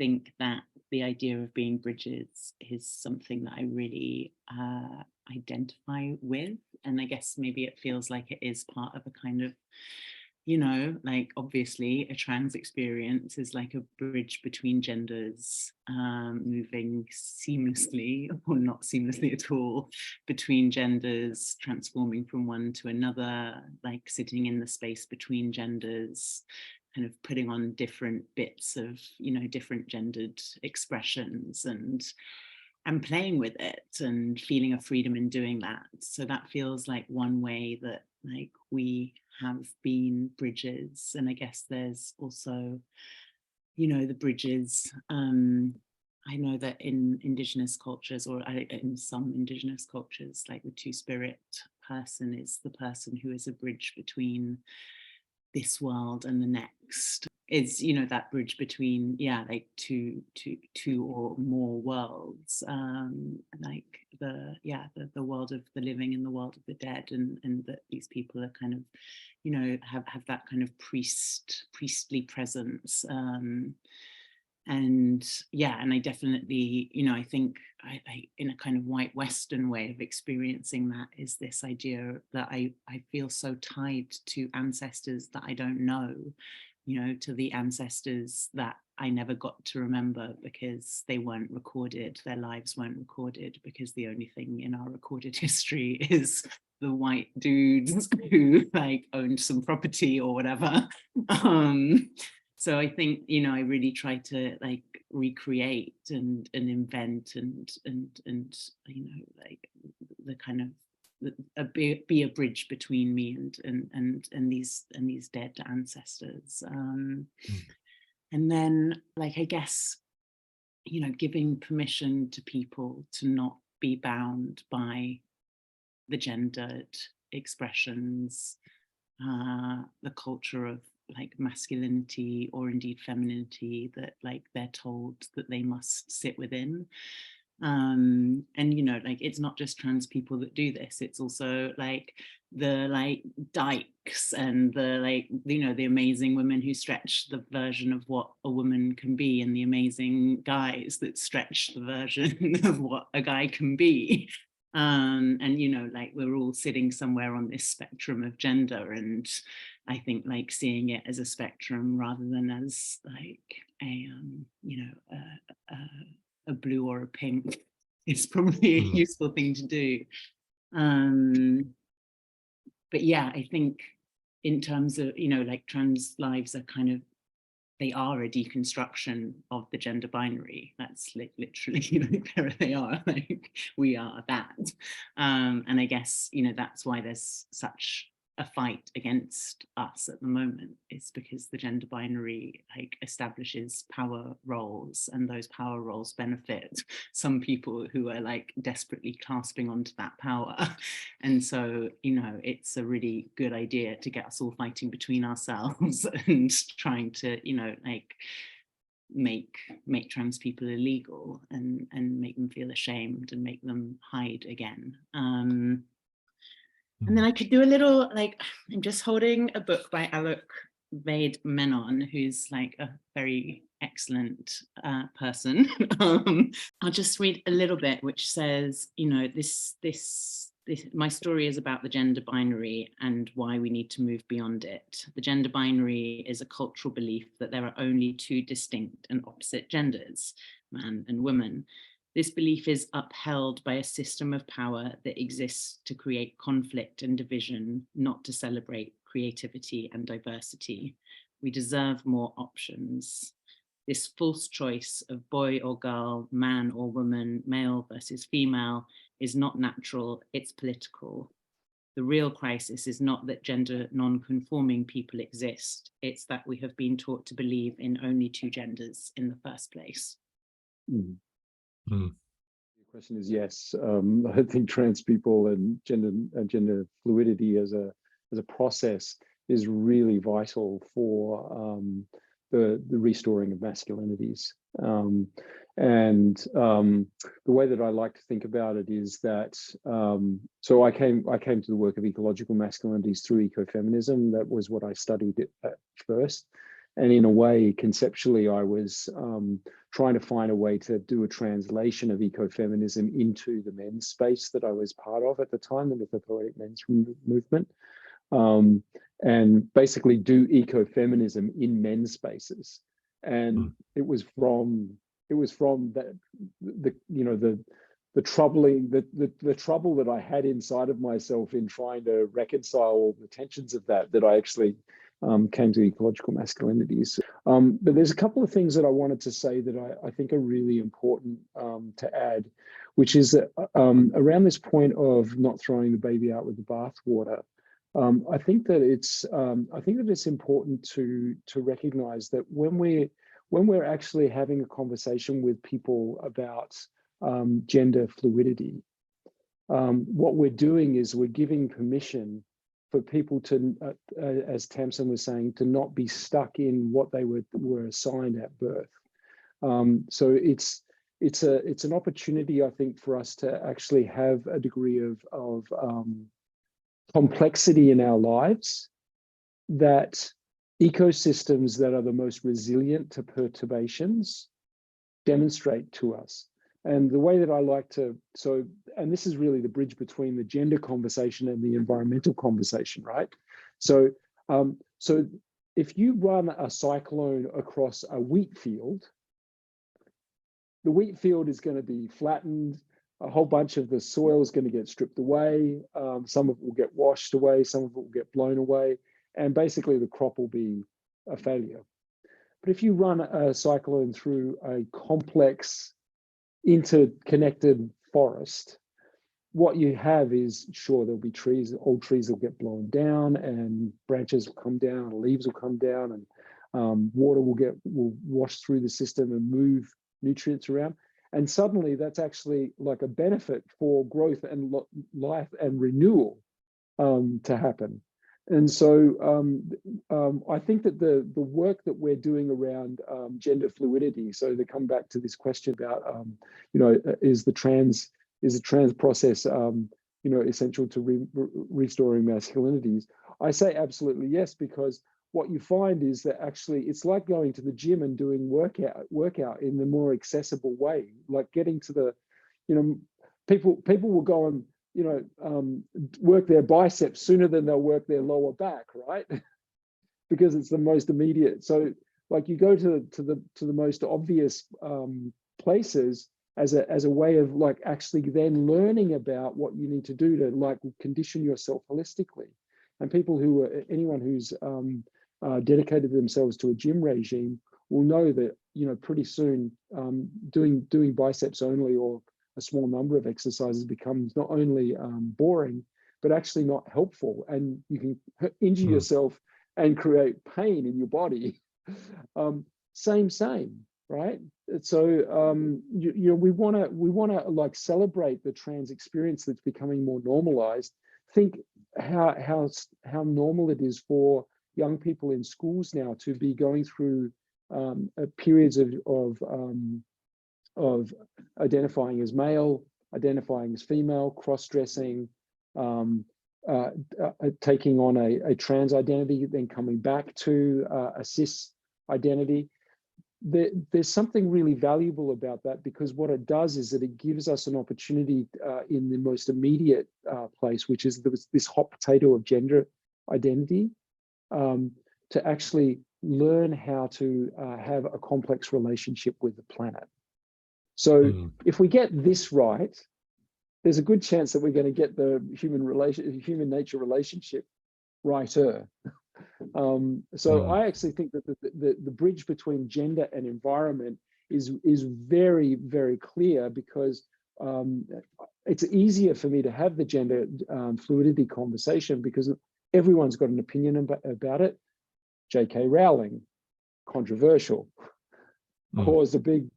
think that the idea of being bridges is something that I really identify with. And I guess maybe it feels like it is part of a kind of, you know, like obviously a trans experience is like a bridge between genders, moving seamlessly or not seamlessly at all between genders, transforming from one to another, like sitting in the space between genders, kind of putting on different bits of, you know, different gendered expressions and playing with it and feeling a freedom in doing that. So that feels like one way that like we have been bridges. And I guess there's also, you know, the bridges. I know that in Indigenous cultures, or in some Indigenous cultures, like the two-spirit person is the person who is a bridge between this world and the next. Is, you know, that bridge between, yeah, like two or more worlds, like the world of the living and the world of the dead, and that these people are kind of, you know, have that kind of priestly presence. And yeah, and I definitely, you know, I think I in a kind of white Western way of experiencing that is this idea that I feel so tied to ancestors that I don't know, you know, to the ancestors that I never got to remember because they weren't recorded, their lives weren't recorded, because the only thing in our recorded history is the white dudes who like owned some property or whatever. So I think, you know, I really try to like recreate and invent and you know, like the kind of be a bridge between me and these dead ancestors. And then, like, I guess, you know, giving permission to people to not be bound by the gendered expressions, the culture of like masculinity or indeed femininity that like they're told that they must sit within. And you know, like it's not just trans people that do this, it's also like the like dykes and the like, you know, the amazing women who stretch the version of what a woman can be, and the amazing guys that stretch the version of what a guy can be. And you know, like we're all sitting somewhere on this spectrum of gender, and I think like seeing it as a spectrum rather than as like a you know, a blue or a pink is probably a useful thing to do. But yeah, I think in terms of, you know, like trans lives are kind of, they are a deconstruction of the gender binary. That's literally, like, there they are, like we are that. And I guess, you know, that's why there's such a fight against us at the moment, is because the gender binary like establishes power roles, and those power roles benefit some people who are like desperately clasping onto that power. And so, you know, it's a really good idea to get us all fighting between ourselves and trying to, you know, like make trans people illegal and make them feel ashamed and make them hide again. And then I could do a little, like, I'm just holding a book by Alok Vaid-Menon, who's like a very excellent person. I'll just read a little bit, which says, you know, this my story is about the gender binary and why we need to move beyond it. The gender binary is a cultural belief that there are only two distinct and opposite genders, man and woman. This belief is upheld by a system of power that exists to create conflict and division, not to celebrate creativity and diversity. We deserve more options. This false choice of boy or girl, man or woman, male versus female is not natural, it's political. The real crisis is not that gender non-conforming people exist, it's that we have been taught to believe in only two genders in the first place. The question is yes. I think trans people and gender fluidity as a process is really vital for the restoring of masculinities. And the way that I like to think about it is that so I came to the work of ecological masculinities through ecofeminism. That was what I studied at first. And in a way, conceptually, I was trying to find a way to do a translation of ecofeminism into the men's space that I was part of at the time, the mythopoetic men's movement, and basically do ecofeminism in men's spaces. And it was from that the trouble that I had inside of myself in trying to reconcile all the tensions of that I actually came to ecological masculinities. But there's a couple of things that I wanted to say that I think are really important to add, which is that around this point of not throwing the baby out with the bathwater, I think that it's important to recognize that when we're actually having a conversation with people about gender fluidity, what we're doing is we're giving permission for people to, as Tamsin was saying, to not be stuck in what they were assigned at birth. So it's an opportunity, I think, for us to actually have a degree of complexity in our lives that ecosystems that are the most resilient to perturbations demonstrate to us. And the way that I like to, and this is really the bridge between the gender conversation and the environmental conversation, right? So if you run a cyclone across a wheat field, the wheat field is going to be flattened. A whole bunch of the soil is going to get stripped away. Some of it will get washed away. Some of it will get blown away. And basically the crop will be a failure. But if you run a cyclone through a complex, interconnected forest, what you have is, sure, there'll be trees, old trees will get blown down and branches will come down, leaves will come down, and water will wash through the system and move nutrients around. And suddenly that's actually like a benefit for growth and life and renewal to happen. And so I think that the work that we're doing around gender fluidity, so to come back to this question about, is the trans process, essential to restoring masculinities? I say absolutely yes, because what you find is that actually it's like going to the gym and doing workout in the more accessible way, like getting to the, people will go and work their biceps sooner than they'll work their lower back, right? Because it's the most immediate. So like you go to the most obvious places as a way of like actually then learning about what you need to do to like condition yourself holistically. And anyone who's dedicated themselves to a gym regime will know that pretty soon doing biceps only or a small number of exercises becomes not only boring, but actually not helpful. And you can injure yourself and create pain in your body. Same, right? So, we want to like celebrate the trans experience that's becoming more normalized. Think how normal it is for young people in schools now to be going through periods of identifying as male, identifying as female, cross-dressing, taking on a trans identity, then coming back to a cis identity. There's something really valuable about that, because what it does is that it gives us an opportunity in the most immediate place, which is this hot potato of gender identity, to actually learn how to have a complex relationship with the planet. So if we get this right, there's a good chance that we're going to get the human nature relationship righter. So I actually think that the bridge between gender and environment is very, very clear, because it's easier for me to have the gender fluidity conversation because everyone's got an opinion about it. J.K. Rowling, controversial, caused a big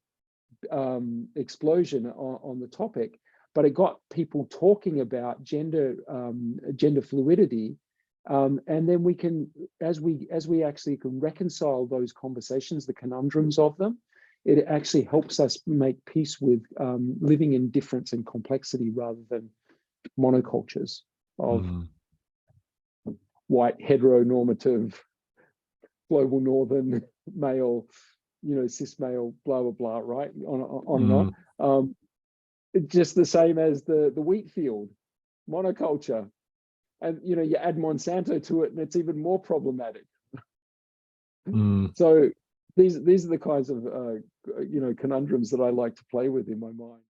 explosion on the topic, but it got people talking about gender fluidity, and then we can, as we actually can reconcile those conversations, the conundrums of them, it actually helps us make peace with living in difference and complexity rather than monocultures of white heteronormative global northern male, cis male, blah blah blah, right? On and on. Just the same as the wheat field, monoculture, and you add Monsanto to it, and it's even more problematic. So these are the kinds of conundrums that I like to play with in my mind.